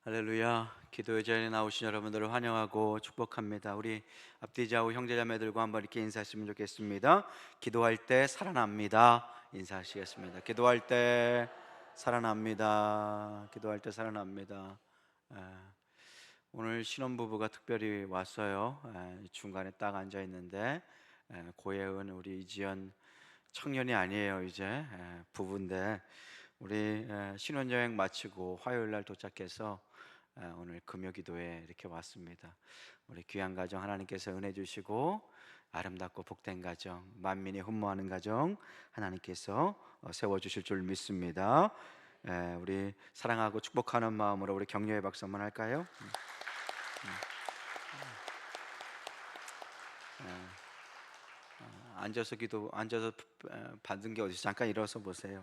할렐루야. 기도의 자리에 나오신 여러분들을 환영하고 축복합니다. 우리 앞뒤 좌우 형제자매들과 한번 이렇게 인사했으면 좋겠습니다. 기도할 때 살아납니다. 인사하시겠습니다. 기도할 때 살아납니다. 기도할 때 살아납니다. 에, 오늘 신혼부부가 특별히 왔어요. 중간에 딱 앉아 있는데 고혜은 우리 이지연 청년이 아니에요. 이제 부부인데 우리 신혼여행 마치고 화요일 날 도착해서 오늘 금요기도에 이렇게 왔습니다. 우리 귀한 가정 하나님께서 은혜 주시고 아름답고 복된 가정, 만민이 훈모하는 가정 하나님께서 세워주실 줄 믿습니다. 우리 사랑하고 축복하는 마음으로 우리 격려의 박수 한번 할까요? 앉아서 받은 게 어디서 잠깐 일어서 보세요.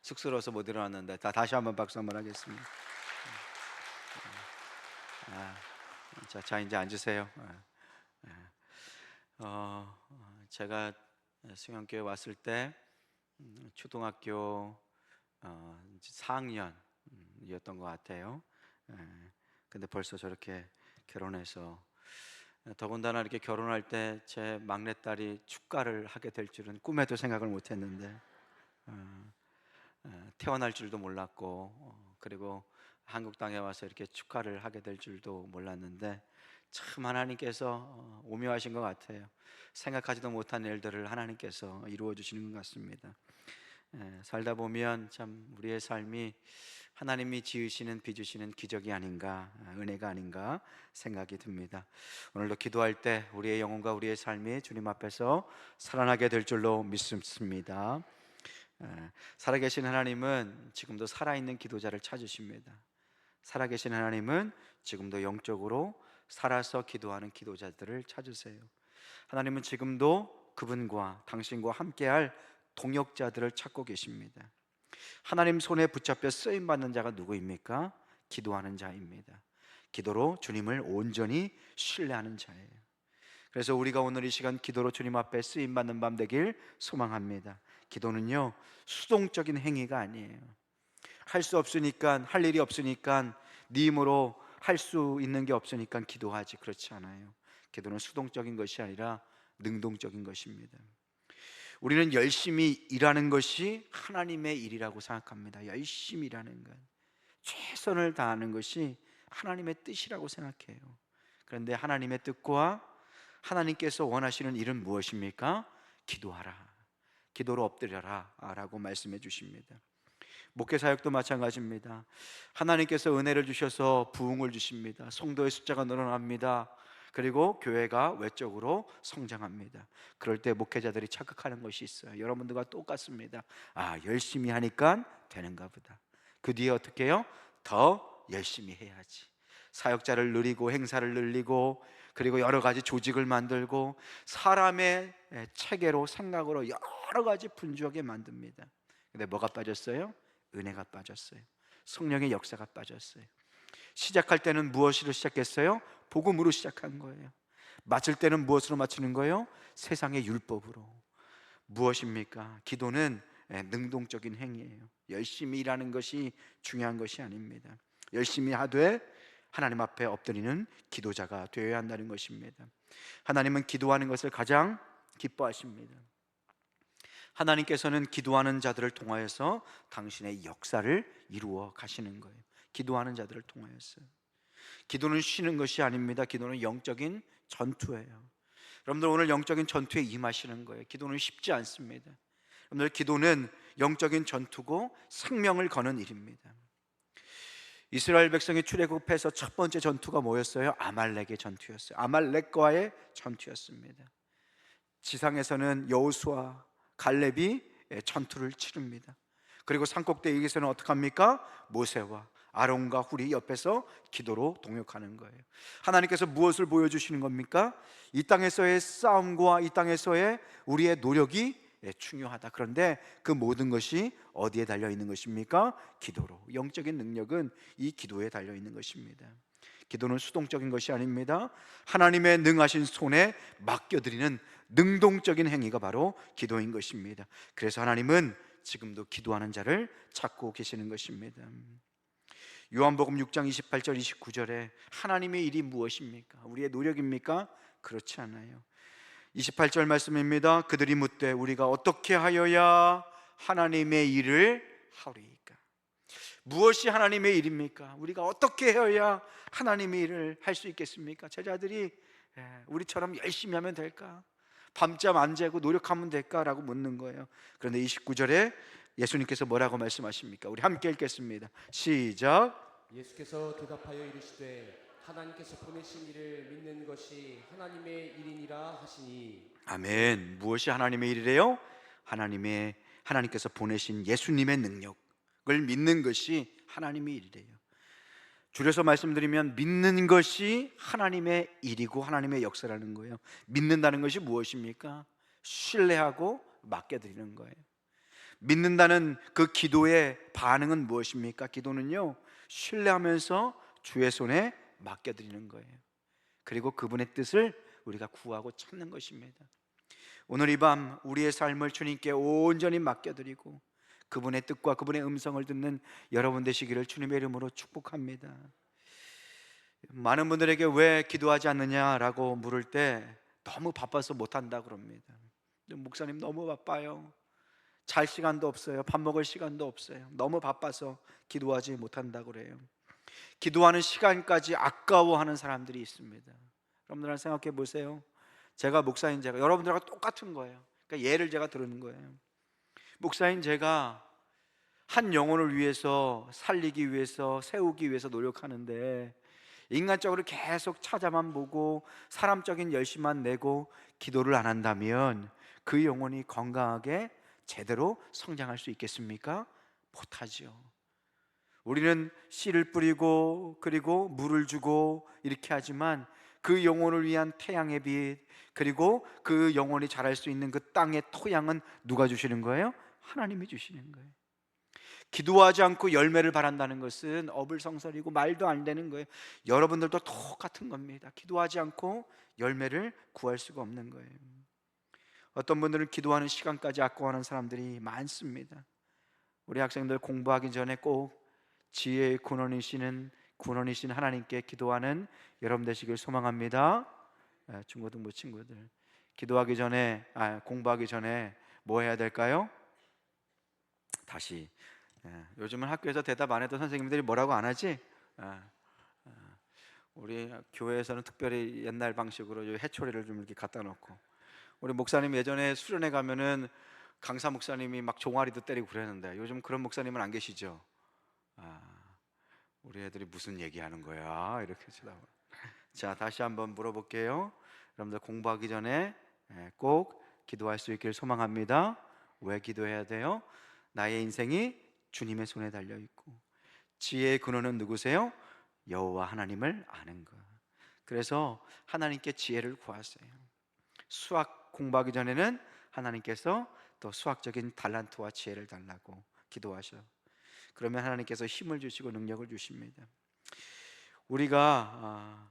쑥스러워서 못 일어났는데 다시 한번 박수 한번 하겠습니다. 자 이제 앉으세요. 제가 승영교회 왔을 때 초등학교 4학년이었던 것 같아요. 근데 벌써 저렇게 결혼해서 더군다나 이렇게 결혼할 때 제 막내딸이 축가를 하게 될 줄은 꿈에도 생각을 못했는데 태어날 줄도 몰랐고 그리고 한국 땅에 와서 이렇게 축가를 하게 될 줄도 몰랐는데 참 하나님께서 오묘하신 것 같아요. 생각하지도 못한 일들을 하나님께서 이루어 주시는 것 같습니다. 살다 보면 참 우리의 삶이 하나님이 지으시는 빚으시는 기적이 아닌가, 은혜가 아닌가 생각이 듭니다. 오늘도 기도할 때 우리의 영혼과 우리의 삶이 주님 앞에서 살아나게 될 줄로 믿습니다. 살아계신 하나님은 지금도 살아있는 기도자를 찾으십니다. 살아계신 하나님은 지금도 영적으로 살아서 기도하는 기도자들을 찾으세요. 하나님은 지금도 그분과 당신과 함께할 동역자들을 찾고 계십니다. 하나님 손에 붙잡혀 쓰임받는 자가 누구입니까? 기도하는 자입니다. 기도로 주님을 온전히 신뢰하는 자예요. 그래서 우리가 오늘 이 시간 기도로 주님 앞에 쓰임받는 밤 되길 소망합니다. 기도는요, 수동적인 행위가 아니에요. 할 수 없으니까, 할 일이 없으니까, 네 힘으로 할 수 있는 게 없으니까 기도하지, 그렇지 않아요. 기도는 수동적인 것이 아니라 능동적인 것입니다. 우리는 열심히 일하는 것이 하나님의 일이라고 생각합니다. 열심히 일하는 것, 최선을 다하는 것이 하나님의 뜻이라고 생각해요. 그런데 하나님의 뜻과 하나님께서 원하시는 일은 무엇입니까? 기도하라, 기도로 엎드려라 라고 말씀해 주십니다. 목회 사역도 마찬가지입니다. 하나님께서 은혜를 주셔서 부흥을 주십니다. 성도의 숫자가 늘어납니다. 그리고 교회가 외적으로 성장합니다. 그럴 때 목회자들이 착각하는 것이 있어요. 여러분들과 똑같습니다. 열심히 하니까 되는가 보다. 그 뒤에 어떻게 해요? 더 열심히 해야지. 사역자를 늘리고 행사를 늘리고 그리고 여러 가지 조직을 만들고 사람의 체계로 생각으로 여러 가지 분주하게 만듭니다. 근데 뭐가 빠졌어요? 은혜가 빠졌어요. 성령의 역사가 빠졌어요. 시작할 때는 무엇으로 시작했어요? 복음으로 시작한 거예요. 마칠 때는 무엇으로 마치는 거예요? 세상의 율법으로. 무엇입니까? 기도는 능동적인 행위예요. 열심히 일하는 것이 중요한 것이 아닙니다. 열심히 하되 하나님 앞에 엎드리는 기도자가 되어야 한다는 것입니다. 하나님은 기도하는 것을 가장 기뻐하십니다. 하나님께서는 기도하는 자들을 통하여서 당신의 역사를 이루어 가시는 거예요. 기도하는 자들을 통하여서. 기도는 쉬는 것이 아닙니다. 기도는 영적인 전투예요. 여러분들 오늘 영적인 전투에 임하시는 거예요. 기도는 쉽지 않습니다. 여러분들 기도는 영적인 전투고 생명을 거는 일입니다. 이스라엘 백성이 출애굽해서 첫 번째 전투가 뭐였어요? 아말렉의 전투였어요. 아말렉과의 전투였습니다. 지상에서는 여호수아, 갈렙이 전투를 치릅니다. 그리고 산꼭대기에서는 어떻게 합니까? 모세와 아론과 훌이 옆에서 기도로 동역하는 거예요. 하나님께서 무엇을 보여주시는 겁니까? 이 땅에서의 싸움과 이 땅에서의 우리의 노력이 중요하다. 그런데 그 모든 것이 어디에 달려 있는 것입니까? 기도로. 영적인 능력은 이 기도에 달려 있는 것입니다. 기도는 수동적인 것이 아닙니다. 하나님의 능하신 손에 맡겨드리는 능동적인 행위가 바로 기도인 것입니다. 그래서 하나님은 지금도 기도하는 자를 찾고 계시는 것입니다. 요한복음 6장 28절 29절에 하나님의 일이 무엇입니까? 우리의 노력입니까? 그렇지 않아요. 28절 말씀입니다. 그들이 묻되 우리가 어떻게 하여야 하나님의 일을 하리이까? 무엇이 하나님의 일입니까? 우리가 어떻게 해야 하나님의 일을 할 수 있겠습니까? 제자들이 우리처럼 열심히 하면 될까? 밤잠 안 자고 노력하면 될까라고 묻는 거예요. 그런데 29절에 예수님께서 뭐라고 말씀하십니까? 우리 함께 읽겠습니다. 시작. 예수께서 대답하여 이르시되 하나님께서 보내신 이를 믿는 것이 하나님의 일이니라 하시니. 아멘. 무엇이 하나님의 일이래요? 하나님께서 보내신 예수님의 능력을 믿는 것이 하나님의 일이래요. 줄여서 말씀드리면 믿는 것이 하나님의 일이고 하나님의 역사라는 거예요. 믿는다는 것이 무엇입니까? 신뢰하고 맡겨드리는 거예요. 믿는다는 그 기도의 반응은 무엇입니까? 기도는요, 신뢰하면서 주의 손에 맡겨드리는 거예요. 그리고 그분의 뜻을 우리가 구하고 찾는 것입니다. 오늘 이 밤 우리의 삶을 주님께 온전히 맡겨드리고 그분의 뜻과 그분의 음성을 듣는 여러분 되시기를 주님의 이름으로 축복합니다. 많은 분들에게 왜 기도하지 않느냐라고 물을 때 너무 바빠서 못한다 그럽니다. 목사님 너무 바빠요. 잘 시간도 없어요. 밥 먹을 시간도 없어요. 너무 바빠서 기도하지 못한다 그래요. 기도하는 시간까지 아까워하는 사람들이 있습니다. 여러분들 생각해 보세요. 제가 목사인 제가 여러분들과 똑같은 거예요. 그러니까 예를 제가 들은 거예요. 목사인 제가 한 영혼을 위해서 살리기 위해서 세우기 위해서 노력하는데 인간적으로 계속 찾아만 보고 사람적인 열심만 내고 기도를 안 한다면 그 영혼이 건강하게 제대로 성장할 수 있겠습니까? 못하죠. 우리는 씨를 뿌리고 그리고 물을 주고 이렇게 하지만 그 영혼을 위한 태양의 빛 그리고 그 영혼이 자랄 수 있는 그 땅의 토양은 누가 주시는 거예요? 하나님이 주시는 거예요. 기도하지 않고 열매를 바란다는 것은 어불성설이고 말도 안 되는 거예요. 여러분들도 똑같은 겁니다. 기도하지 않고 열매를 구할 수가 없는 거예요. 어떤 분들은 기도하는 시간까지 아까워하는 사람들이 많습니다. 우리 학생들 공부하기 전에 꼭 지혜의 근원이신 하나님께 기도하는 여러분 되시길 소망합니다. 중고등부 친구들 기도하기 전에 공부하기 전에 뭐 해야 될까요? 다시 요즘은 학교에서 대답 안 해도 선생님들이 뭐라고 안 하지? 우리 교회에서는 특별히 옛날 방식으로 해초리를 좀 이렇게 갖다 놓고 우리 목사님 예전에 수련회 가면은 강사 목사님이 막 종아리도 때리고 그랬는데 요즘 그런 목사님은 안 계시죠? 우리 애들이 무슨 얘기하는 거야? 이렇게 쳐다봐. 자, 다시 한번 물어볼게요. 여러분들 공부하기 전에 꼭 기도할 수 있길 소망합니다. 왜 기도해야 돼요? 나의 인생이 주님의 손에 달려 있고 지혜의 근원은 누구세요? 여호와 하나님을 아는 것. 그래서 하나님께 지혜를 구하세요. 수학 공부하기 전에는 하나님께서 또 수학적인 달란트와 지혜를 달라고 기도하셔. 그러면 하나님께서 힘을 주시고 능력을 주십니다. 우리가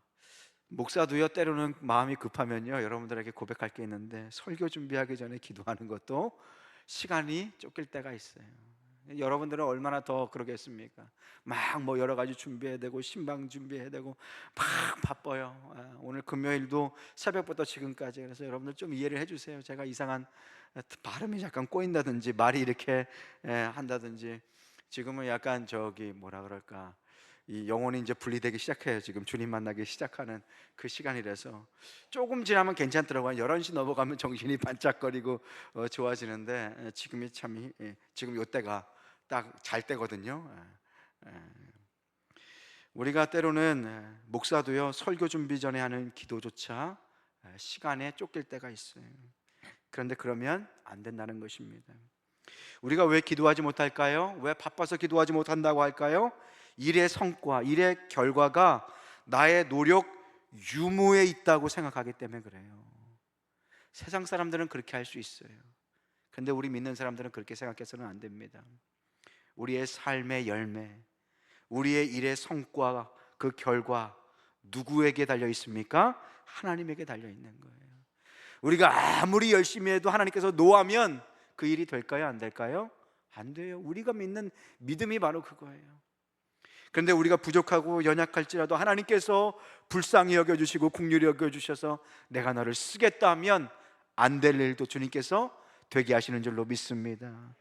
목사도요 때로는 마음이 급하면요 여러분들에게 고백할 게 있는데 설교 준비하기 전에 기도하는 것도 시간이 쫓길 때가 있어요. 여러분들은 얼마나 더 그러겠습니까? 막 뭐 여러 가지 준비해야 되고 신방 준비해야 되고 막 바빠요. 오늘 금요일도 새벽부터 지금까지. 그래서 여러분들 좀 이해를 해주세요. 제가 이상한 발음이 약간 꼬인다든지 말이 이렇게 한다든지 지금은 약간 뭐라 그럴까 이 영혼이 이제 분리되기 시작해요. 지금 주님 만나기 시작하는 그 시간이라서 조금 지나면 괜찮더라고요. 11시 넘어가면 정신이 반짝거리고 좋아지는데 지금이 참 지금 요때가 딱 잘 때거든요. 우리가 때로는 목사도요 설교 준비 전에 하는 기도조차 시간에 쫓길 때가 있어요. 그런데 그러면 안 된다는 것입니다. 우리가 왜 기도하지 못할까요? 왜 바빠서 기도하지 못한다고 할까요? 일의 성과, 일의 결과가 나의 노력 유무에 있다고 생각하기 때문에 그래요. 세상 사람들은 그렇게 할 수 있어요. 그런데 우리 믿는 사람들은 그렇게 생각해서는 안 됩니다. 우리의 삶의 열매, 우리의 일의 성과, 그 결과 누구에게 달려 있습니까? 하나님에게 달려 있는 거예요. 우리가 아무리 열심히 해도 하나님께서 노하면 그 일이 될까요? 안 될까요? 안 돼요. 우리가 믿는 믿음이 바로 그거예요. 그런데 우리가 부족하고 연약할지라도 하나님께서 불쌍히 여겨주시고 긍휼히 여겨주셔서 내가 너를 쓰겠다 하면 안 될 일도 주님께서 되게 하시는 줄로 믿습니다.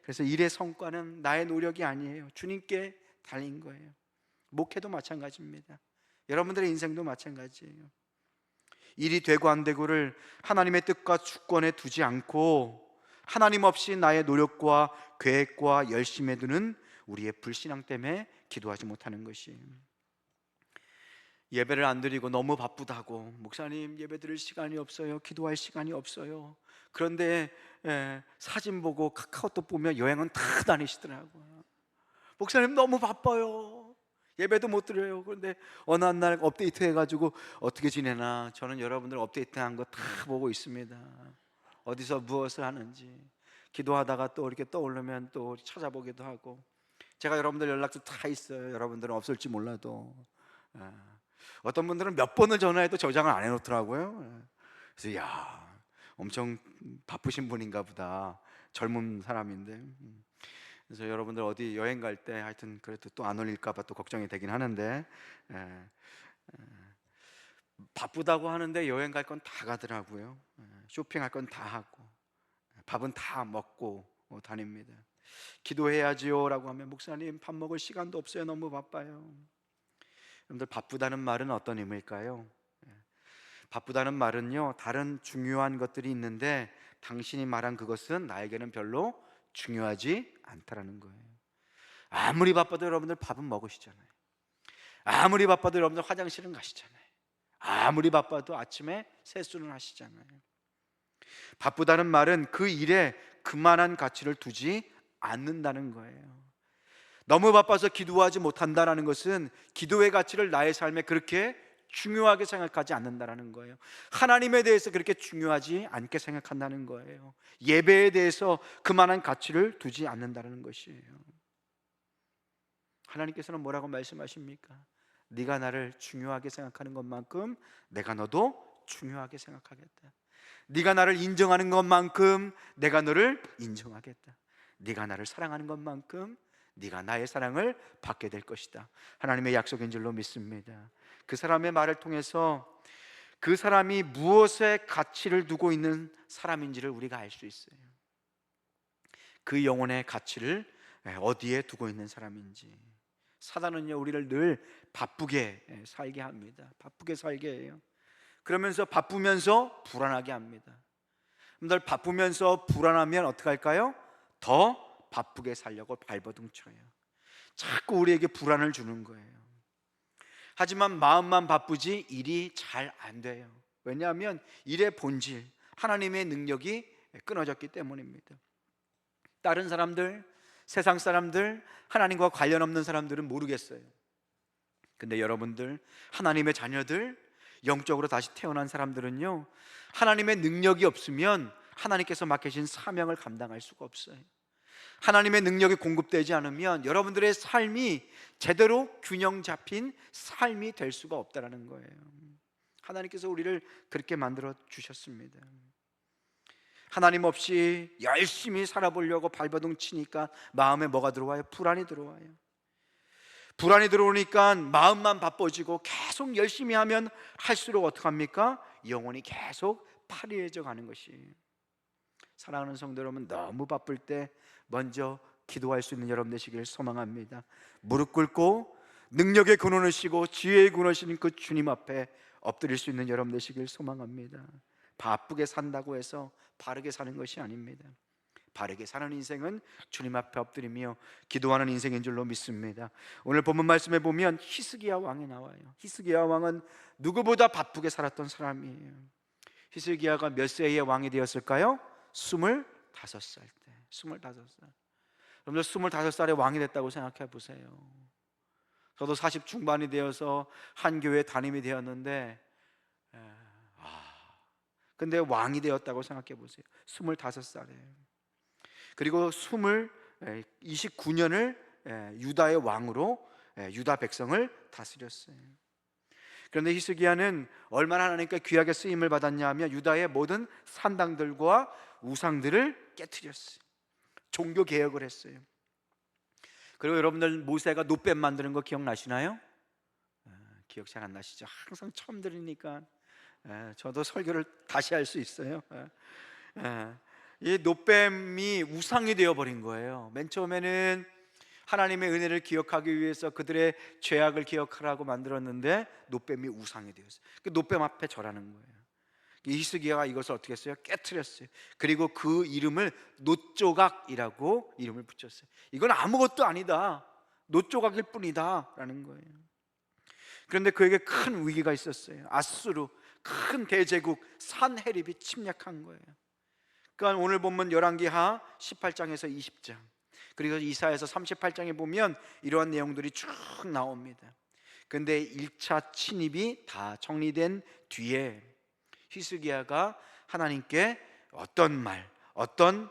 그래서 일의 성과는 나의 노력이 아니에요. 주님께 달린 거예요. 목회도 마찬가지입니다. 여러분들의 인생도 마찬가지예요. 일이 되고 안 되고를 하나님의 뜻과 주권에 두지 않고 하나님 없이 나의 노력과 계획과 열심에 두는 우리의 불신앙 때문에 기도하지 못하는 것이에요. 예배를 안 드리고 너무 바쁘다고, 목사님 예배 드릴 시간이 없어요, 기도할 시간이 없어요. 그런데 사진 보고 카카오톡 보면 여행은 다 다니시더라고요. 목사님 너무 바빠요, 예배도 못 드려요. 그런데 어느 한 날 업데이트 해가지고 어떻게 지내나, 저는 여러분들 업데이트한 거 다 보고 있습니다. 어디서 무엇을 하는지. 기도하다가 또 이렇게 떠오르면 또 찾아보기도 하고. 제가 여러분들 연락처 다 있어요. 여러분들은 없을지 몰라도. 어떤 분들은 몇 번을 전화해도 저장을 안 해놓더라고요. 그래서 야, 엄청 바쁘신 분인가 보다. 젊은 사람인데. 그래서 여러분들 어디 여행 갈 때 하여튼 그래도 또 안 올릴까 봐 또 걱정이 되긴 하는데, 바쁘다고 하는데 여행 갈 건 다 가더라고요. 쇼핑할 건 다 하고 밥은 다 먹고 다닙니다. 기도해야지요 라고 하면 목사님 밥 먹을 시간도 없어요, 너무 바빠요. 여러분들, 바쁘다는 말은 어떤 의미일까요? 바쁘다는 말은요, 다른 중요한 것들이 있는데 당신이 말한 그것은 나에게는 별로 중요하지 않다라는 거예요. 아무리 바빠도 여러분들 밥은 먹으시잖아요. 아무리 바빠도 여러분들 화장실은 가시잖아요. 아무리 바빠도 아침에 세수는 하시잖아요. 바쁘다는 말은 그 일에 그만한 가치를 두지 않는다는 거예요. 너무 바빠서 기도하지 못한다는 것은 기도의 가치를 나의 삶에 그렇게 중요하게 생각하지 않는다는 거예요. 하나님에 대해서 그렇게 중요하지 않게 생각한다는 거예요. 예배에 대해서 그만한 가치를 두지 않는다는 것이에요. 하나님께서는 뭐라고 말씀하십니까? 네가 나를 중요하게 생각하는 것만큼 내가 너도 중요하게 생각하겠다. 네가 나를 인정하는 것만큼 내가 너를 인정하겠다. 네가 나를 사랑하는 것만큼 네가 나의 사랑을 받게 될 것이다. 하나님의 약속인 줄로 믿습니다. 그 사람의 말을 통해서 그 사람이 무엇에 가치를 두고 있는 사람인지를 우리가 알 수 있어요. 그 영혼의 가치를 어디에 두고 있는 사람인지. 사단은요, 우리를 늘 바쁘게 살게 합니다. 바쁘게 살게 해요. 그러면서 바쁘면서 불안하게 합니다. 여러분들, 바쁘면서 불안하면 어떻게 할까요? 더 바쁘게 살려고 발버둥 쳐요. 자꾸 우리에게 불안을 주는 거예요. 하지만 마음만 바쁘지 일이 잘 안 돼요. 왜냐하면 일의 본질, 하나님의 능력이 끊어졌기 때문입니다. 다른 사람들, 세상 사람들, 하나님과 관련 없는 사람들은 모르겠어요. 근데 여러분들, 하나님의 자녀들, 영적으로 다시 태어난 사람들은요, 하나님의 능력이 없으면 하나님께서 맡기신 사명을 감당할 수가 없어요. 하나님의 능력이 공급되지 않으면 여러분들의 삶이 제대로 균형 잡힌 삶이 될 수가 없다는 거예요. 하나님께서 우리를 그렇게 만들어 주셨습니다. 하나님 없이 열심히 살아보려고 발버둥 치니까 마음에 뭐가 들어와요? 불안이 들어와요. 불안이 들어오니까 마음만 바빠지고 계속 열심히 하면 할수록 어떡합니까? 영혼이 계속 파리해져 가는 것이에요. 사랑하는 성도 여러분, 너무 바쁠 때 먼저 기도할 수 있는 여러분 되시길 소망합니다. 무릎 꿇고 능력의 근원을 쉬고 지혜의 근원을 쉬는 그 주님 앞에 엎드릴 수 있는 여러분 되시길 소망합니다. 바쁘게 산다고 해서 바르게 사는 것이 아닙니다. 바르게 사는 인생은 주님 앞에 엎드리며 기도하는 인생인 줄로 믿습니다. 오늘 본문 말씀에 보면 히스기야 왕이 나와요. 히스기야 왕은 누구보다 바쁘게 살았던 사람이에요. 히스기야가 몇 세의 왕이 되었을까요? 25살 때. 25살. 여러분들, 25살에 왕이 됐다고 생각해 보세요. 저도 40 중반이 되어서 한 교회 담임이 되었는데, 근데 왕이 되었다고 생각해 보세요. 25살에. 그리고 29년을 유다의 왕으로 유다 백성을 다스렸어요. 그런데 히스기야는 얼마나 하나님께 귀하게 쓰임을 받았냐 하면 유다의 모든 산당들과 우상들을 깨트렸어요. 종교 개혁을 했어요. 그리고 여러분들 모세가 놋뱀 만드는 거 기억나시나요? 기억 잘 안 나시죠? 항상 처음 들으니까 저도 설교를 다시 할 수 있어요. 이 놋뱀이 우상이 되어버린 거예요. 맨 처음에는 하나님의 은혜를 기억하기 위해서 그들의 죄악을 기억하라고 만들었는데 놋뱀이 우상이 되었어요. 그 놋뱀 앞에 절하는 거예요. 히스기야가 이것을 어떻게 했어요? 깨트렸어요. 그리고 그 이름을 놋조각이라고 이름을 붙였어요. 이건 아무것도 아니다, 놋조각일 뿐이다 라는 거예요. 그런데 그에게 큰 위기가 있었어요. 아수르, 큰 대제국 산헤립이 침략한 거예요. 그러니까 오늘 본문 열왕기하 18장에서 20장, 그리고 이사야서 38장에 보면 이러한 내용들이 쭉 나옵니다. 그런데 1차 침입이 다 정리된 뒤에 히스기야가 하나님께 어떤 말, 어떤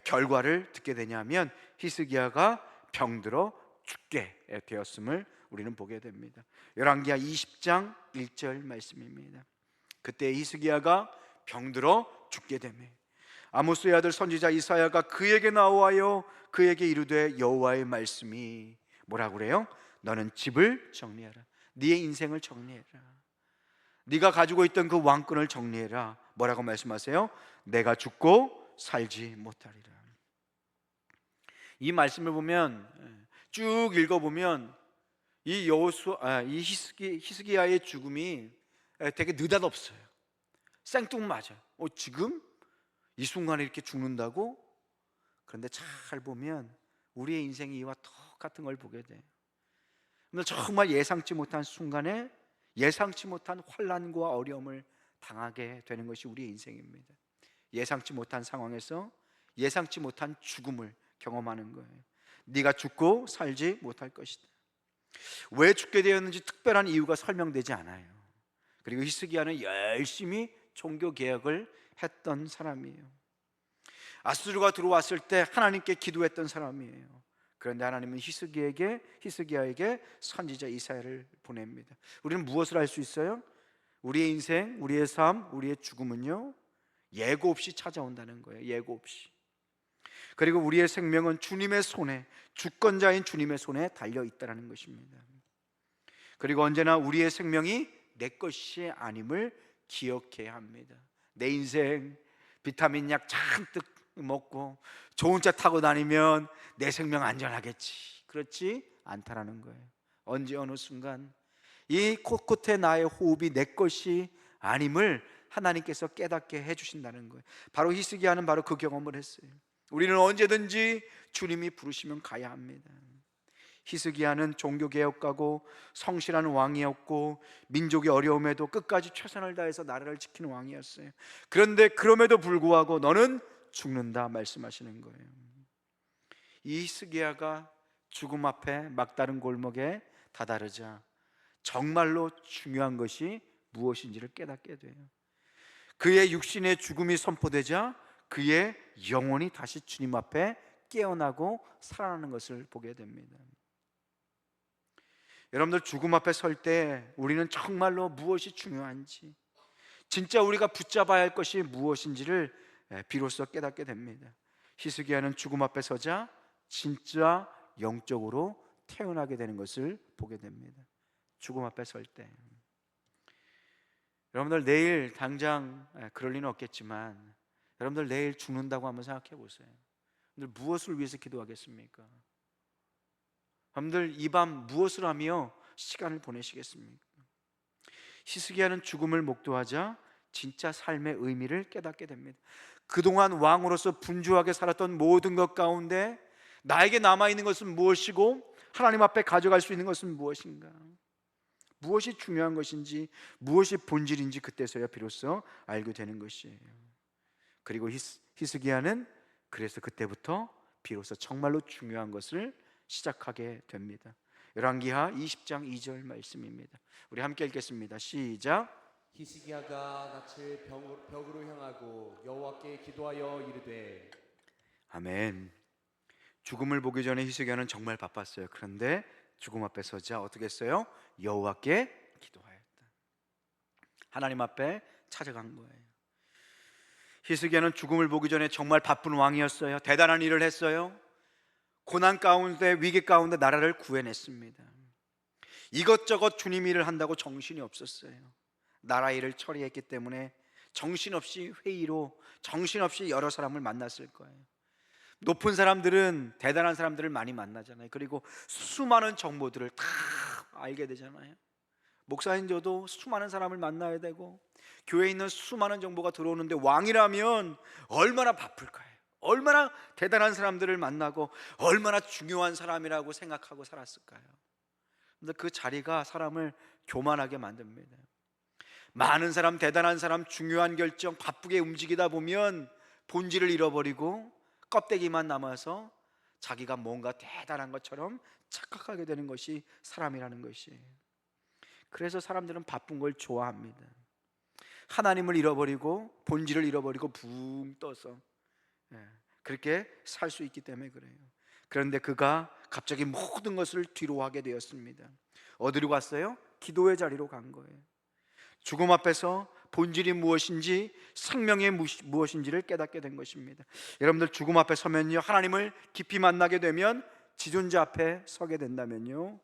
결과를 듣게 되냐면 히스기야가 병들어 죽게 되었음을 우리는 보게 됩니다. 열왕기하 20장 1절 말씀입니다. 그때 히스기야가 병들어 죽게 되며 아모스의 아들 선지자 이사야가 그에게 나와요 그에게 이르되 여호와의 말씀이 뭐라고 그래요? 너는 집을 정리해라, 네의 인생을 정리해라, 네가 가지고 있던 그 왕권을 정리해라. 뭐라고 말씀하세요? 내가 죽고 살지 못하리라. 이 말씀을 보면 쭉 읽어보면 이 히스기야의 죽음이 되게 느닷없어요. 생뚱맞아요. 지금 이 순간에 이렇게 죽는다고? 그런데 잘 보면 우리의 인생이 이와 똑같은 걸 보게 돼요. 정말 예상치 못한 순간에 예상치 못한 환난과 어려움을 당하게 되는 것이 우리의 인생입니다. 예상치 못한 상황에서 예상치 못한 죽음을 경험하는 거예요. 네가 죽고 살지 못할 것이다. 왜 죽게 되었는지 특별한 이유가 설명되지 않아요. 그리고 히스기야는 열심히 종교 개혁을 했던 사람이에요. 아수르가 들어왔을 때 하나님께 기도했던 사람이에요. 그런데 하나님은 히스기야에게 선지자 이사야를 보냅니다. 우리는 무엇을 알 수 있어요? 우리의 인생, 우리의 삶, 우리의 죽음은요 예고 없이 찾아온다는 거예요. 예고 없이. 그리고 우리의 생명은 주님의 손에, 주권자인 주님의 손에 달려 있다는 것입니다. 그리고 언제나 우리의 생명이 내 것이 아님을 기억해야 합니다. 내 인생 비타민 약 잔뜩 먹고 좋은 차 타고 다니면 내 생명 안전하겠지, 그렇지 않다라는 거예요. 언제 어느 순간 이 곳곳에 나의 호흡이 내 것이 아님을 하나님께서 깨닫게 해주신다는 거예요. 바로 히스기야는 바로 그 경험을 했어요. 우리는 언제든지 주님이 부르시면 가야 합니다. 히스기야는 종교개혁가고 성실한 왕이었고 민족의 어려움에도 끝까지 최선을 다해서 나라를 지키는 왕이었어요. 그런데 그럼에도 불구하고 너는 죽는다 말씀하시는 거예요. 이 히스기야가 죽음 앞에 막다른 골목에 다다르자 정말로 중요한 것이 무엇인지를 깨닫게 돼요. 그의 육신의 죽음이 선포되자 그의 영혼이 다시 주님 앞에 깨어나고 살아나는 것을 보게 됩니다. 여러분들 죽음 앞에 설 때 우리는 정말로 무엇이 중요한지, 진짜 우리가 붙잡아야 할 것이 무엇인지를 비로소 깨닫게 됩니다. 히스기야는 죽음 앞에 서자 진짜 영적으로 태어나게 되는 것을 보게 됩니다. 죽음 앞에 설 때 여러분들 내일 당장 그럴 리는 없겠지만 여러분들 내일 죽는다고 한번 생각해 보세요. 여러분들 무엇을 위해서 기도하겠습니까? 여러분들 이 밤 무엇을 하며 시간을 보내시겠습니까? 히스기야는 죽음을 목도하자 진짜 삶의 의미를 깨닫게 됩니다. 그동안 왕으로서 분주하게 살았던 모든 것 가운데 나에게 남아있는 것은 무엇이고 하나님 앞에 가져갈 수 있는 것은 무엇인가, 무엇이 중요한 것인지 무엇이 본질인지 그때서야 비로소 알게 되는 것이에요. 그리고 히스기야는 그래서 그때부터 비로소 정말로 중요한 것을 시작하게 됩니다. 열왕기하 20장 2절 말씀입니다. 우리 함께 읽겠습니다. 시작. 히스기야가 낯을 벽으로 향하고 여호와께 기도하여 이르되. 아멘. 죽음을 보기 전에 히스기야는 정말 바빴어요. 그런데 죽음 앞에 서자 어떻게 했어요? 여호와께 기도하였다. 하나님 앞에 찾아간 거예요. 히스기야는 죽음을 보기 전에 정말 바쁜 왕이었어요. 대단한 일을 했어요. 고난 가운데, 위기 가운데 나라를 구해냈습니다. 이것저것 주님 일을 한다고 정신이 없었어요. 나라 일을 처리했기 때문에 정신없이 회의로, 정신없이 여러 사람을 만났을 거예요. 높은 사람들은 대단한 사람들을 많이 만나잖아요. 그리고 수많은 정보들을 다 알게 되잖아요. 목사인 저도 수많은 사람을 만나야 되고, 교회에 있는 수많은 정보가 들어오는데, 왕이라면 얼마나 바쁠까요? 얼마나 대단한 사람들을 만나고 얼마나 중요한 사람이라고 생각하고 살았을까요? 근데 그 자리가 사람을 교만하게 만듭니다. 많은 사람, 대단한 사람, 중요한 결정, 바쁘게 움직이다 보면 본질을 잃어버리고 껍데기만 남아서 자기가 뭔가 대단한 것처럼 착각하게 되는 것이 사람이라는 것이에요. 그래서 사람들은 바쁜 걸 좋아합니다. 하나님을 잃어버리고 본질을 잃어버리고 붕 떠서 그렇게 살 수 있기 때문에 그래요. 그런데 그가 갑자기 모든 것을 뒤로 하게 되었습니다. 어디로 갔어요? 기도의 자리로 간 거예요. 죽음 앞에서 본질이 무엇인지, 생명이 무엇인지를 깨닫게 된 것입니다. 여러분들 죽음 앞에 서면요, 하나님을 깊이 만나게 되면, 지존자 앞에 서게 된다면요,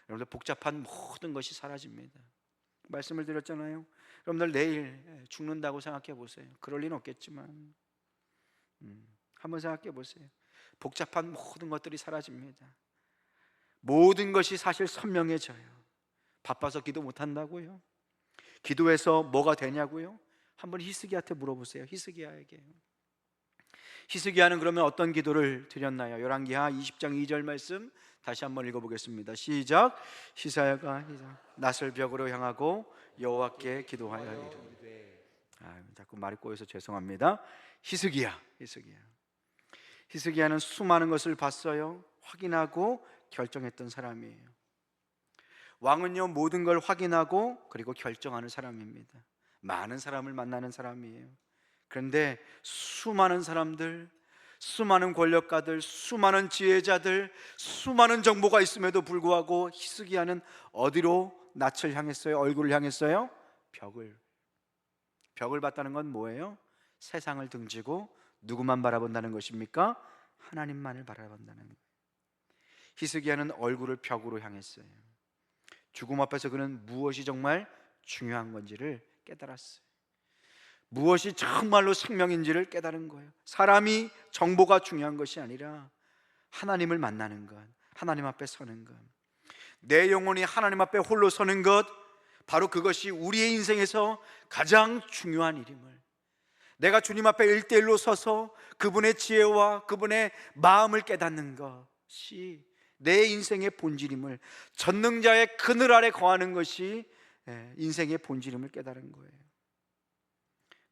여러분들 복잡한 모든 것이 사라집니다. 말씀을 드렸잖아요. 여러분들 내일 죽는다고 생각해 보세요. 그럴 리는 없겠지만 한번 생각해 보세요. 복잡한 모든 것들이 사라집니다. 모든 것이 사실 선명해져요. 바빠서 기도 못한다고요? 기도해서 뭐가 되냐고요? 한번 히스기야한테 물어보세요. 히스기야에게. 히스기야는 그러면 어떤 기도를 드렸나요? 열왕기하 20장 2절 말씀 다시 한번 읽어보겠습니다. 시작. 히스기야가 낯을 벽으로 향하고 여호와께 기도하여 이르되. 자꾸 말이 꼬여서 죄송합니다. 히스기야는 수많은 것을 봤어요. 확인하고 결정했던 사람이에요. 왕은요, 모든 걸 확인하고 그리고 결정하는 사람입니다. 많은 사람을 만나는 사람이에요. 그런데 수많은 사람들, 수많은 권력가들, 수많은 지혜자들, 수많은 정보가 있음에도 불구하고 히스기야는 어디로 낯을 향했어요? 얼굴을 향했어요? 벽을 봤다는 건 뭐예요? 세상을 등지고 누구만 바라본다는 것입니까? 하나님만을 바라본다는 거예요. 히스기야는 얼굴을 벽으로 향했어요. 죽음 앞에서 그는 무엇이 정말 중요한 건지를 깨달았어요. 무엇이 정말로 생명인지를 깨달은 거예요. 사람이, 정보가 중요한 것이 아니라 하나님을 만나는 것, 하나님 앞에 서는 것, 내 영혼이 하나님 앞에 홀로 서는 것, 바로 그것이 우리의 인생에서 가장 중요한 일임을, 내가 주님 앞에 1대1로 서서 그분의 지혜와 그분의 마음을 깨닫는 것이 내 인생의 본질임을, 전능자의 그늘 아래 거하는 것이 인생의 본질임을 깨달은 거예요.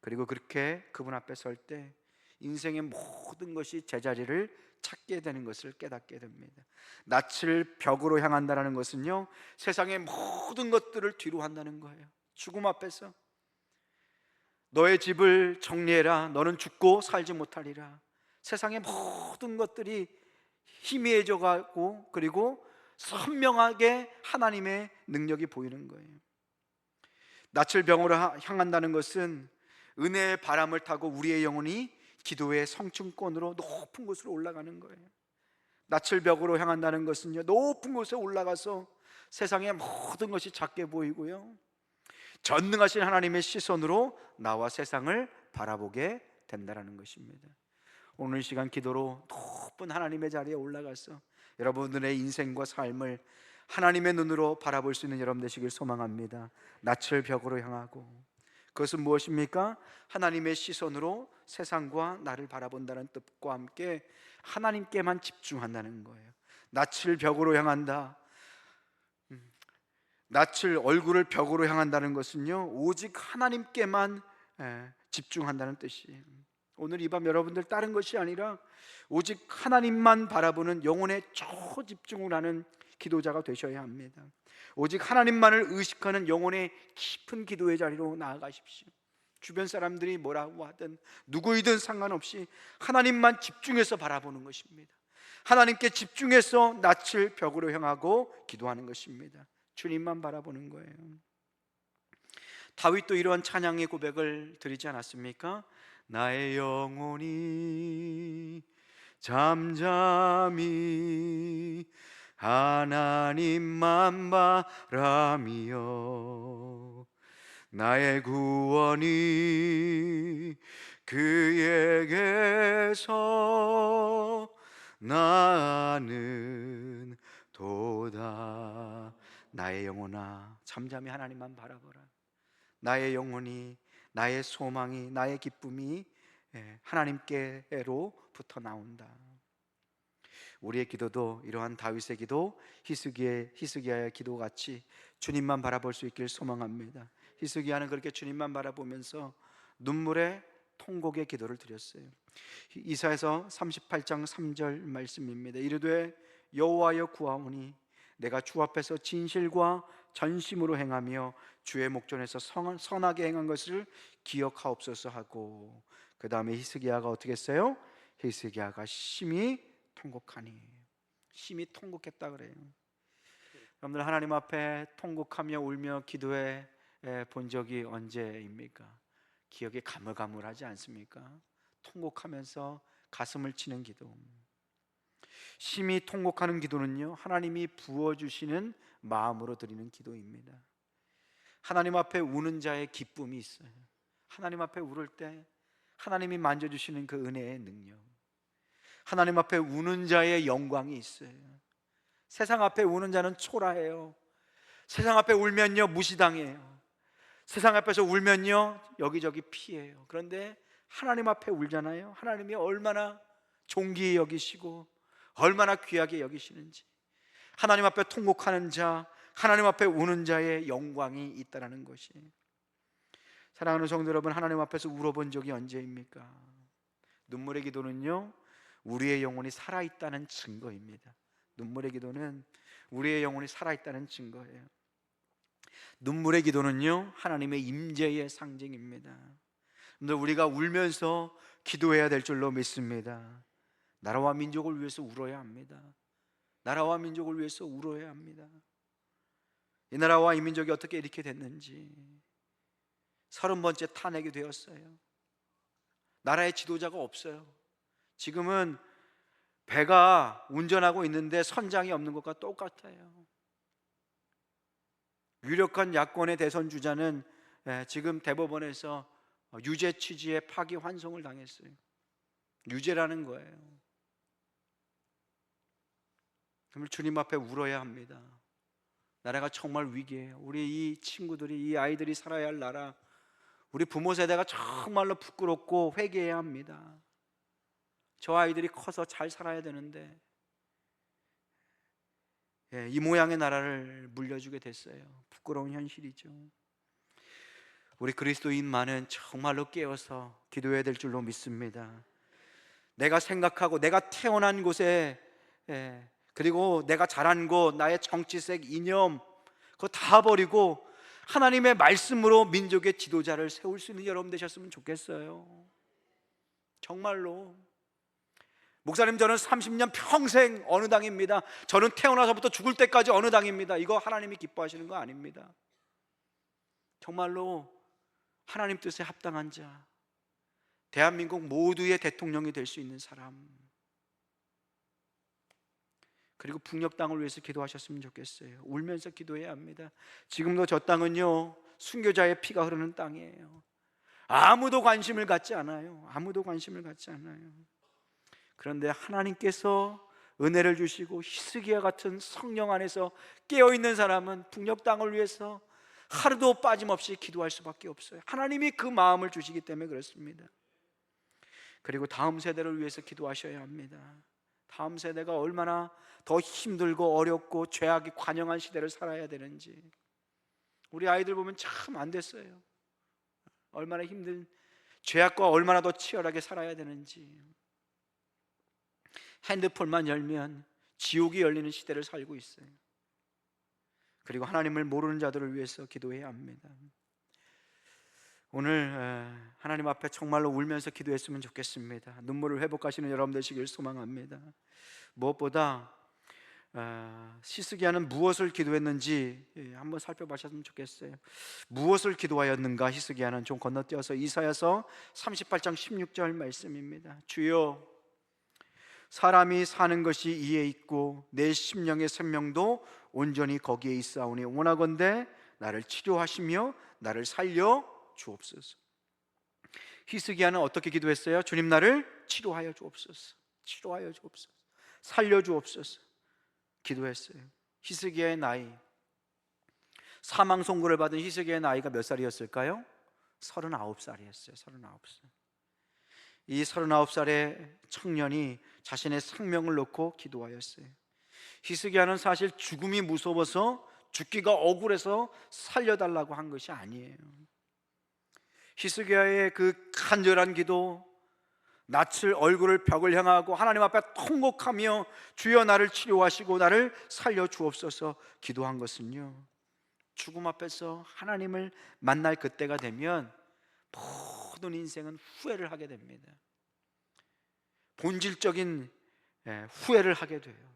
그리고 그렇게 그분 앞에 설 때 인생의 모든 것이 제자리를 찾게 되는 것을 깨닫게 됩니다. 낯을 벽으로 향한다는 것은요, 세상의 모든 것들을 뒤로 한다는 거예요. 죽음 앞에서 너의 집을 정리해라, 너는 죽고 살지 못하리라. 세상의 모든 것들이 희미해져 가고, 그리고 선명하게 하나님의 능력이 보이는 거예요. 낯을 벽으로 향한다는 것은 은혜의 바람을 타고 우리의 영혼이 기도의 성층권으로 높은 곳으로 올라가는 거예요. 낯을 벽으로 향한다는 것은요, 높은 곳에 올라가서 세상의 모든 것이 작게 보이고요, 전능하신 하나님의 시선으로 나와 세상을 바라보게 된다는 것입니다. 오늘 이 시간 기도로 높은 하나님의 자리에 올라가서 여러분들의 인생과 삶을 하나님의 눈으로 바라볼 수 있는 여러분 되시길 소망합니다. 낯을 벽으로 향하고, 그것은 무엇입니까? 하나님의 시선으로 세상과 나를 바라본다는 뜻과 함께 하나님께만 집중한다는 거예요. 낯을 벽으로 향한다, 낯을, 얼굴을 벽으로 향한다는 것은요, 오직 하나님께만 집중한다는 뜻이에요. 오늘 이 밤 여러분들 다른 것이 아니라 오직 하나님만 바라보는 영혼의 초집중을 하는 기도자가 되셔야 합니다. 오직 하나님만을 의식하는 영혼의 깊은 기도의 자리로 나아가십시오. 주변 사람들이 뭐라고 하든 누구이든 상관없이 하나님만 집중해서 바라보는 것입니다. 하나님께 집중해서 낯을 벽으로 향하고 기도하는 것입니다. 주님만 바라보는 거예요. 다윗도 이러한 찬양의 고백을 드리지 않았습니까? 나의 영혼이 잠잠히 하나님만 바라며 나의 구원이 그에게서 나는 도다. 나의 영혼아, 잠잠히 하나님만 바라보라. 나의 영혼이, 나의 소망이, 나의 기쁨이 하나님께로부터 나온다. 우리의 기도도 이러한 다윗의 기도, 히스기야의 기도 같이 주님만 바라볼 수 있길 소망합니다. 히스기야는 그렇게 주님만 바라보면서 눈물의 통곡의 기도를 드렸어요. 이사야서 38장 3절 말씀입니다. 이르되 여호와여 구하오니 내가 주 앞에서 진실과 전심으로 행하며 주의 목전에서 선하게 행한 것을 기억하옵소서 하고, 그 다음에 히스기야가 어떻게 했어요? 히스기야가 심히 통곡하니, 심히 통곡했다 그래요. 여러분들, 하나님 앞에 통곡하며 울며 기도해 본 적이 언제입니까? 기억이 가물가물하지 않습니까? 통곡하면서 가슴을 치는 기도, 심히 통곡하는 기도는요, 하나님이 부어주시는 마음으로 드리는 기도입니다. 하나님 앞에 우는 자의 기쁨이 있어요. 하나님 앞에 울을 때 하나님이 만져주시는 그 은혜의 능력, 하나님 앞에 우는 자의 영광이 있어요. 세상 앞에 우는 자는 초라해요. 세상 앞에 울면요 무시당해요. 세상 앞에서 울면요 여기저기 피해요. 그런데 하나님 앞에 울잖아요. 하나님이 얼마나 존귀히 여기시고 얼마나 귀하게 여기시는지, 하나님 앞에 통곡하는 자, 하나님 앞에 우는 자의 영광이 있다는 것이. 사랑하는 성도 여러분, 하나님 앞에서 울어본 적이 언제입니까? 눈물의 기도는요 우리의 영혼이 살아있다는 증거입니다. 눈물의 기도는 우리의 영혼이 살아있다는 증거예요. 눈물의 기도는요 하나님의 임재의 상징입니다. 우리가 울면서 기도해야 될 줄로 믿습니다. 나라와 민족을 위해서 울어야 합니다. 나라와 민족을 위해서 울어야 합니다. 이 나라와 이 민족이 어떻게 이렇게 됐는지 30번째 탄핵이 되었어요. 나라의 지도자가 없어요. 지금은 배가 운전하고 있는데 선장이 없는 것과 똑같아요. 유력한 야권의 대선 주자는 지금 대법원에서 유죄 취지의 파기 환송을 당했어요. 유죄라는 거예요. 그러면 주님 앞에 울어야 합니다. 나라가 정말 위기예요. 우리 이 친구들이, 이 아이들이 살아야 할 나라, 우리 부모 세대가 정말로 부끄럽고 회개해야 합니다. 저 아이들이 커서 잘 살아야 되는데 이 모양의 나라를 물려주게 됐어요. 부끄러운 현실이죠. 우리 그리스도인만은 정말로 깨어서 기도해야 될 줄로 믿습니다. 내가 생각하고 내가 태어난 곳에 그리고 내가 자란 곳, 나의 정치색 이념 그거 다 버리고 하나님의 말씀으로 민족의 지도자를 세울 수 있는 여러분 되셨으면 좋겠어요. 정말로. 목사님, 저는 30년 평생 어느 당입니다. 저는 태어나서부터 죽을 때까지 어느 당입니다. 이거 하나님이 기뻐하시는 거 아닙니다. 정말로 하나님 뜻에 합당한 자, 대한민국 모두의 대통령이 될 수 있는 사람, 그리고 북녘 땅을 위해서 기도하셨으면 좋겠어요. 울면서 기도해야 합니다. 지금도 저 땅은요 순교자의 피가 흐르는 땅이에요. 아무도 관심을 갖지 않아요. 아무도 관심을 갖지 않아요. 그런데 하나님께서 은혜를 주시고 히스기야 같은 성령 안에서 깨어있는 사람은 북녘 땅을 위해서 하루도 빠짐없이 기도할 수밖에 없어요. 하나님이 그 마음을 주시기 때문에 그렇습니다. 그리고 다음 세대를 위해서 기도하셔야 합니다. 다음 세대가 얼마나 더 힘들고 어렵고 죄악이 관영한 시대를 살아야 되는지. 우리 아이들 보면 참 안 됐어요. 얼마나 힘든, 죄악과 얼마나 더 치열하게 살아야 되는지. 핸드폰만 열면 지옥이 열리는 시대를 살고 있어요. 그리고 하나님을 모르는 자들을 위해서 기도해야 합니다. 오늘 하나님 앞에 정말로 울면서 기도했으면 좋겠습니다. 눈물을 회복하시는 여러분 되시길 소망합니다. 무엇보다 히스기야는 무엇을 기도했는지 한번 살펴보셨으면 좋겠어요. 무엇을 기도하였는가? 히스기야는 좀 건너뛰어서 이사야서 38장 16절 말씀입니다. 주여, 사람이 사는 것이 이에 있고 내 심령의 생명도 온전히 거기에 있사오니 원하건대 나를 치료하시며 나를 살려 주옵소서. 히스기야는 어떻게 기도했어요? 주님, 나를 치료하여 주옵소서, 치료하여 주옵소서, 살려 주옵소서 기도했어요. 히스기야의 나이, 사망 선고를 받은 히스기야의 나이가 몇 살이었을까요? 39살이었어요. 39살. 이 39살의 청년이 자신의 생명을 놓고 기도하였어요. 히스기야는 사실 죽음이 무서워서, 죽기가 억울해서 살려달라고 한 것이 아니에요. 히스기야의 그 간절한 기도, 낯을 얼굴을 벽을 향하고 하나님 앞에 통곡하며 주여 나를 치료하시고 나를 살려 주옵소서 기도한 것은요, 죽음 앞에서 하나님을 만날 그때가 되면 모든 인생은 후회를 하게 됩니다. 본질적인 후회를 하게 돼요.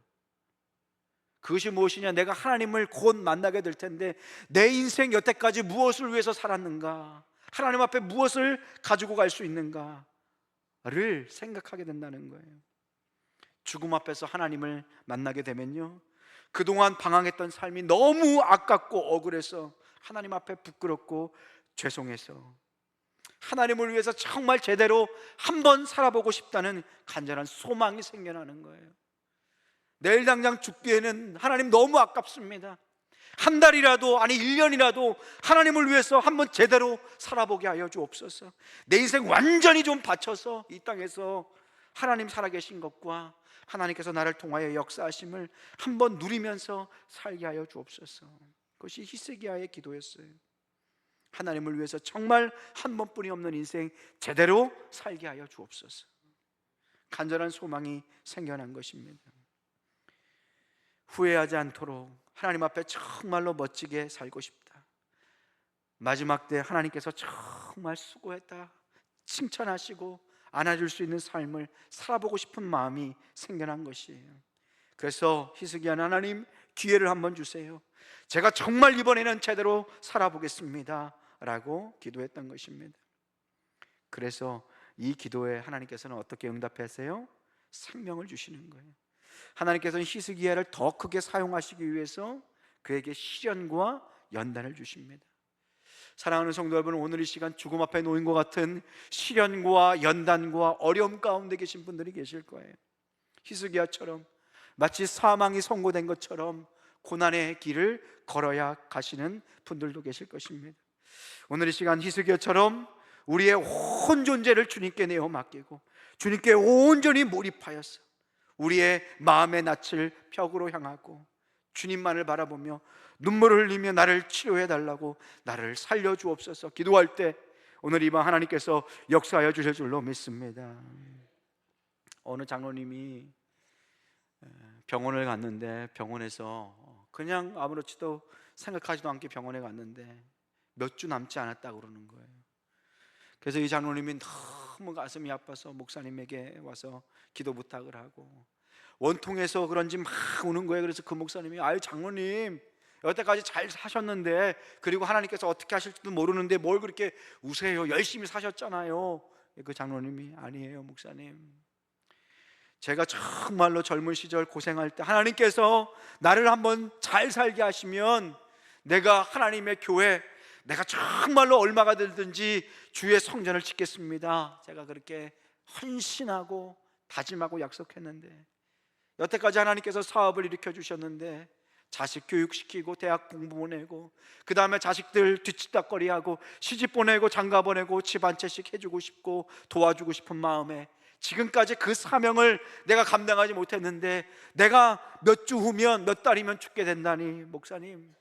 그것이 무엇이냐? 내가 하나님을 곧 만나게 될 텐데 내 인생 여태까지 무엇을 위해서 살았는가? 하나님 앞에 무엇을 가지고 갈 수 있는가를 생각하게 된다는 거예요. 죽음 앞에서 하나님을 만나게 되면요, 그동안 방황했던 삶이 너무 아깝고 억울해서 하나님 앞에 부끄럽고 죄송해서 하나님을 위해서 정말 제대로 한번 살아보고 싶다는 간절한 소망이 생겨나는 거예요. 내일 당장 죽기에는 하나님 너무 아깝습니다. 한 달이라도, 아니 1년이라도 하나님을 위해서 한번 제대로 살아보게 하여 주옵소서. 내 인생 완전히 좀 바쳐서 이 땅에서 하나님 살아계신 것과 하나님께서 나를 통하여 역사하심을 한번 누리면서 살게 하여 주옵소서. 그것이 히스기야의 기도였어요. 하나님을 위해서 정말 한 번뿐이 없는 인생 제대로 살게 하여 주옵소서. 간절한 소망이 생겨난 것입니다. 후회하지 않도록 하나님 앞에 정말로 멋지게 살고 싶다. 마지막 때 하나님께서 정말 수고했다 칭찬하시고 안아줄 수 있는 삶을 살아보고 싶은 마음이 생겨난 것이에요. 그래서 히스기야는 하나님 기회를 한번 주세요. 제가 정말 이번에는 제대로 살아보겠습니다 라고 기도했던 것입니다. 그래서 이 기도에 하나님께서는 어떻게 응답하세요? 생명을 주시는 거예요. 하나님께서는 히스기야를 더 크게 사용하시기 위해서 그에게 시련과 연단을 주십니다. 사랑하는 성도 여러분, 오늘 이 시간 죽음 앞에 놓인 것 같은 시련과 연단과 어려움 가운데 계신 분들이 계실 거예요. 히스기야처럼 마치 사망이 선고된 것처럼 고난의 길을 걸어야 가시는 분들도 계실 것입니다. 오늘 이 시간 히스기야처럼 우리의 온 존재를 주님께 내어 맡기고 주님께 온전히 몰입하여서 우리의 마음의 낯을 벽으로 향하고 주님만을 바라보며 눈물을 흘리며 나를 치료해 달라고, 나를 살려 주옵소서 기도할 때 오늘 이 밤 하나님께서 역사하여 주실 줄로 믿습니다. 어느 장로님이 병원을 갔는데 병원에서 그냥 아무렇지도 생각하지도 않게 병원에 갔는데 몇 주 남지 않았다고 그러는 거예요. 그래서 이 장로님이 너무 가슴이 아파서 목사님에게 와서 기도 부탁을 하고 원통해서 그런지 막 우는 거예요. 그래서 그 목사님이 아유 장로님 여태까지 잘 사셨는데, 그리고 하나님께서 어떻게 하실지도 모르는데 뭘 그렇게 우세요? 열심히 사셨잖아요. 그 장로님이 아니에요 목사님, 제가 정말로 젊은 시절 고생할 때 하나님께서 나를 한번 잘 살게 하시면 내가 하나님의 교회, 내가 정말로 얼마가 들든지 주의 성전을 짓겠습니다. 제가 그렇게 헌신하고 다짐하고 약속했는데 여태까지 하나님께서 사업을 일으켜 주셨는데 자식 교육시키고 대학 공부 보내고 그 다음에 자식들 뒤치다거리하고 시집 보내고 장가 보내고 집 한 채씩 해주고 싶고 도와주고 싶은 마음에 지금까지 그 사명을 내가 감당하지 못했는데 내가 몇 주 후면, 몇 달이면 죽게 된다니, 목사님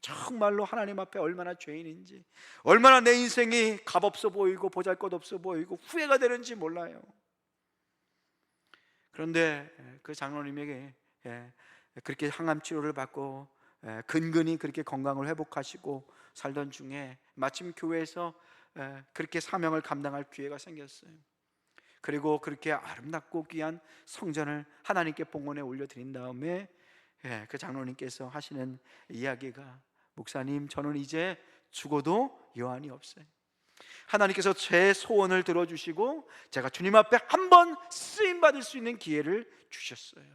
정말로 하나님 앞에 얼마나 죄인인지, 얼마나 내 인생이 값없어 보이고 보잘것없어 보이고 후회가 되는지 몰라요. 그런데 그 장로님에게 그렇게 항암 치료를 받고 근근히 그렇게 건강을 회복하시고 살던 중에 마침 교회에서 그렇게 사명을 감당할 기회가 생겼어요. 그리고 그렇게 아름답고 귀한 성전을 하나님께 봉헌에 올려드린 다음에 그 장로님께서 하시는 이야기가, 목사님 저는 이제 죽어도 여한이 없어요. 하나님께서 제 소원을 들어주시고 제가 주님 앞에 한번 쓰임 받을 수 있는 기회를 주셨어요.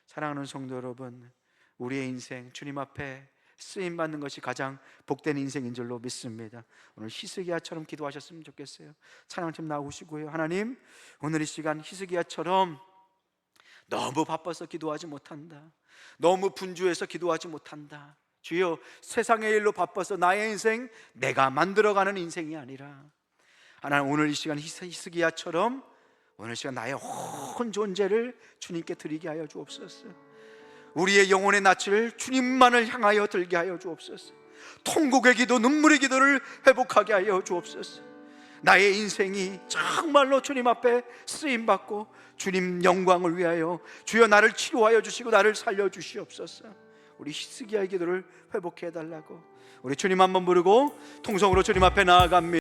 사랑하는 성도 여러분, 우리의 인생 주님 앞에 쓰임 받는 것이 가장 복된 인생인 줄로 믿습니다. 오늘 히스기야처럼 기도하셨으면 좋겠어요. 찬양팀 나오시고요. 하나님, 오늘 이 시간 히스기야처럼 너무 바빠서 기도하지 못한다, 너무 분주해서 기도하지 못한다. 주여, 세상의 일로 바빠서 나의 인생 내가 만들어가는 인생이 아니라 하나님, 오늘 이 시간 히스기야처럼 오늘 이 시간 나의 온 존재를 주님께 드리게 하여 주옵소서. 우리의 영혼의 낯을 주님만을 향하여 들게 하여 주옵소서. 통곡의 기도, 눈물의 기도를 회복하게 하여 주옵소서. 나의 인생이 정말로 주님 앞에 쓰임받고 주님 영광을 위하여 주여 나를 치료하여 주시고 나를 살려 주시옵소서. 우리 히스기야의 기도를 회복해 달라고 우리 주님 한번 부르고 통성으로 주님 앞에 나아갑니다.